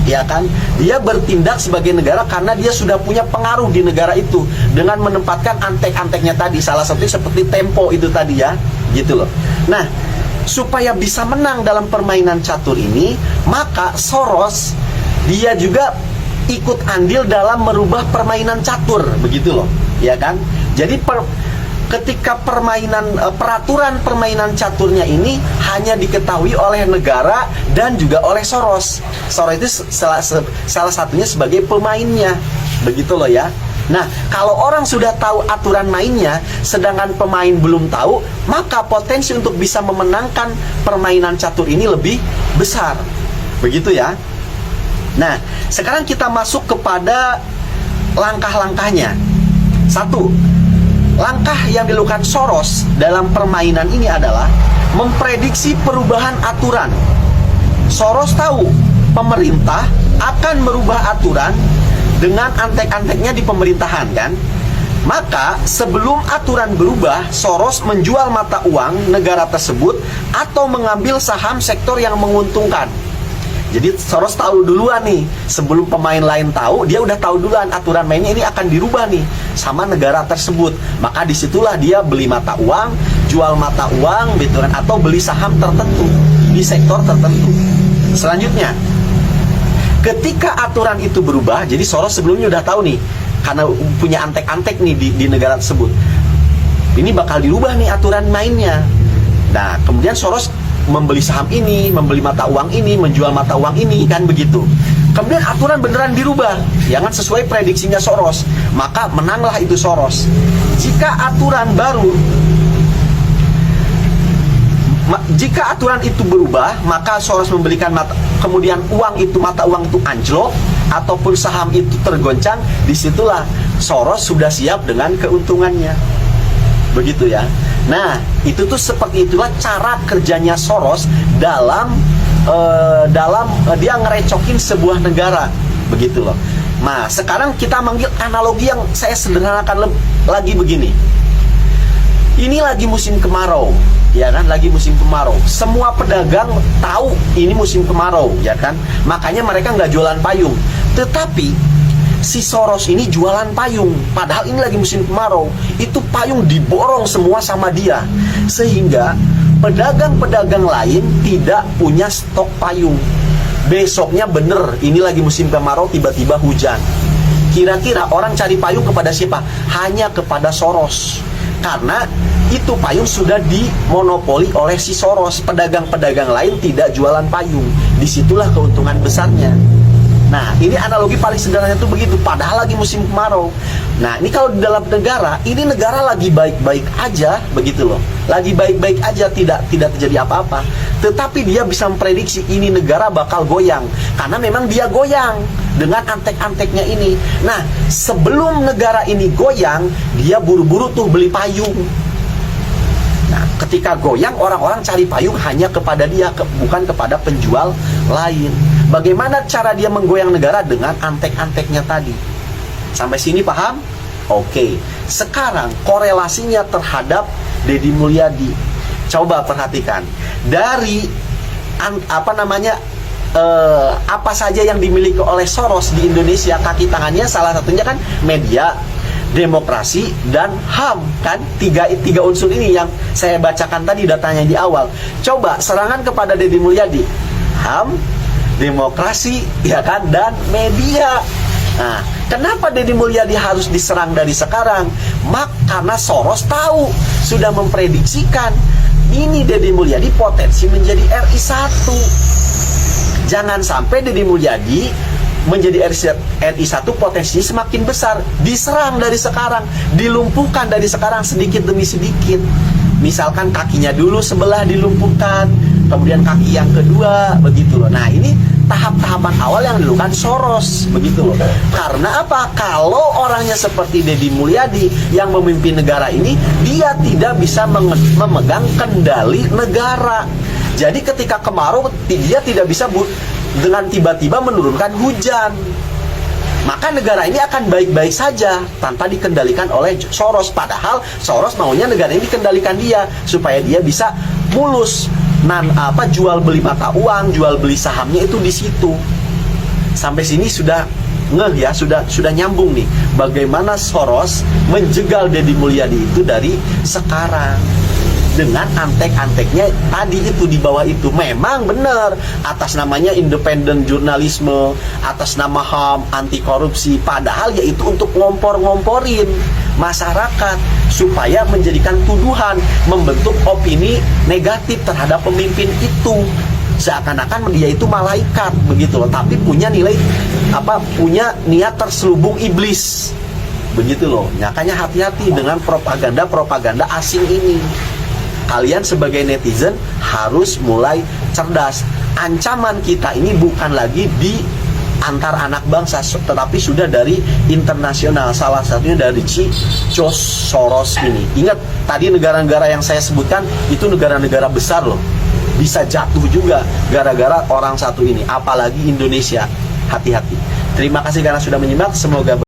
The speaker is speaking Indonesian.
ya kan? Dia bertindak sebagai negara karena dia sudah punya pengaruh di negara itu dengan menempatkan antek-anteknya tadi. Salah satunya seperti Tempo itu tadi ya, gitu loh. Nah, supaya bisa menang dalam permainan catur ini, maka Soros dia juga ikut andil dalam merubah permainan catur, begitu loh, ya kan? Jadi ketika peraturan permainan caturnya ini hanya diketahui oleh negara dan juga oleh Soros. Soros itu salah satunya sebagai pemainnya, begitu loh ya. Nah, kalau orang sudah tahu aturan mainnya, sedangkan pemain belum tahu, maka potensi untuk bisa memenangkan permainan catur ini lebih besar, begitu ya. Nah, sekarang kita masuk kepada langkah-langkahnya. Satu, langkah yang dilakukan Soros dalam permainan ini adalah memprediksi perubahan aturan. Soros tahu pemerintah akan merubah aturan dengan antek-anteknya di pemerintahan kan. Maka sebelum aturan berubah, Soros menjual mata uang negara tersebut atau mengambil saham sektor yang menguntungkan. Jadi Soros tahu duluan nih, sebelum pemain lain tahu, dia udah tahu duluan aturan mainnya ini akan dirubah nih sama negara tersebut. Maka disitulah dia beli mata uang, jual mata uang, gitu kan, atau beli saham tertentu di sektor tertentu. Selanjutnya, ketika aturan itu berubah, jadi Soros sebelumnya udah tahu nih, karena punya antek-antek nih di negara tersebut, ini bakal dirubah nih aturan mainnya. Nah, kemudian Soros membeli saham ini, membeli mata uang ini, menjual mata uang ini, kan begitu. Kemudian aturan beneran dirubah, jangan sesuai prediksinya Soros, maka menanglah itu Soros. Jika aturan itu berubah, maka Soros membelikan kemudian mata uang itu anjlok ataupun saham itu tergoncang, disitulah Soros sudah siap dengan keuntungannya, begitu ya. Nah, itu tuh seperti itulah cara kerjanya Soros dalam dia ngerecokin sebuah negara, begitu loh. Nah, sekarang kita manggil analogi yang saya sederhanakan lagi begini. Ini lagi musim kemarau, ya kan? Lagi musim kemarau. Semua pedagang tahu ini musim kemarau, ya kan? Makanya mereka nggak jualan payung. Tetapi si Soros ini jualan payung, padahal ini lagi musim kemarau. Itu payung diborong semua sama dia, sehingga pedagang-pedagang lain tidak punya stok payung. Besoknya bener, ini lagi musim kemarau, tiba-tiba hujan. Kira-kira orang cari payung kepada siapa? Hanya kepada Soros. Karena itu payung sudah dimonopoli oleh si Soros. Pedagang-pedagang lain tidak jualan payung. Disitulah keuntungan besarnya. Nah, ini analogi paling sederhana itu begitu, padahal lagi musim kemarau. Nah, ini kalau di dalam negara, ini negara lagi baik-baik aja, begitu loh. Lagi baik-baik aja, tidak terjadi apa-apa. Tetapi dia bisa memprediksi ini negara bakal goyang, karena memang dia goyang dengan antek-anteknya ini. Nah, sebelum negara ini goyang, dia buru-buru tuh beli payung. Nah, ketika goyang, orang-orang cari payung hanya kepada dia, bukan kepada penjual lain. Bagaimana cara dia menggoyang negara? Dengan antek-anteknya tadi. Sampai sini paham? Oke. Sekarang korelasinya terhadap Deddy Mulyadi. Coba perhatikan. Dari apa saja yang dimiliki oleh Soros di Indonesia, kaki tangannya salah satunya kan media, demokrasi, dan HAM, kan? Tiga unsur ini yang saya bacakan tadi datanya di awal. Coba serangan kepada Deddy Mulyadi, HAM, demokrasi, ya kan, dan media. Nah, kenapa Deddy Mulyadi harus diserang dari sekarang? Karena Soros tahu, sudah memprediksikan ini Deddy Mulyadi potensi menjadi RI 1. Jangan sampai Deddy Mulyadi menjadi RI 1 potensinya semakin besar. Diserang dari sekarang, dilumpuhkan dari sekarang sedikit demi sedikit. Misalkan kakinya dulu sebelah dilumpuhkan, kemudian kaki yang kedua, begitu loh. Nah, ini tahap-tahapan awal yang dilakukan Soros, begitu loh. Karena apa? Kalau orangnya seperti Deddy Mulyadi yang memimpin negara ini, dia tidak bisa memegang kendali negara. Jadi ketika kemarau, dia tidak bisa dengan tiba-tiba menurunkan hujan. Maka negara ini akan baik-baik saja tanpa dikendalikan oleh Soros. Padahal Soros maunya negara ini dikendalikan dia, supaya dia bisa mulus. Jual beli mata uang, jual beli sahamnya itu di situ. Sampai sini sudah ngeh ya, sudah nyambung nih bagaimana Soros menjegal Deddy Mulyadi itu dari sekarang dengan antek-anteknya tadi itu di bawah itu. Memang benar atas namanya independen jurnalisme, atas nama HAM, anti korupsi, padahal yaitu untuk ngompor-ngomporin masyarakat supaya menjadikan tuduhan, membentuk opini negatif terhadap pemimpin itu, seakan-akan dia itu malaikat begitu loh, tapi punya nilai punya niat terselubung iblis begitu loh. Makanya hati-hati dengan propaganda asing ini. Kalian sebagai netizen harus mulai cerdas. Ancaman kita ini bukan lagi di antar anak bangsa, tetapi sudah dari internasional. Salah satunya dari George Soros ini. Ingat, tadi negara-negara yang saya sebutkan itu negara-negara besar loh. Bisa jatuh juga gara-gara orang satu ini. Apalagi Indonesia. Hati-hati. Terima kasih karena sudah menyimak. Semoga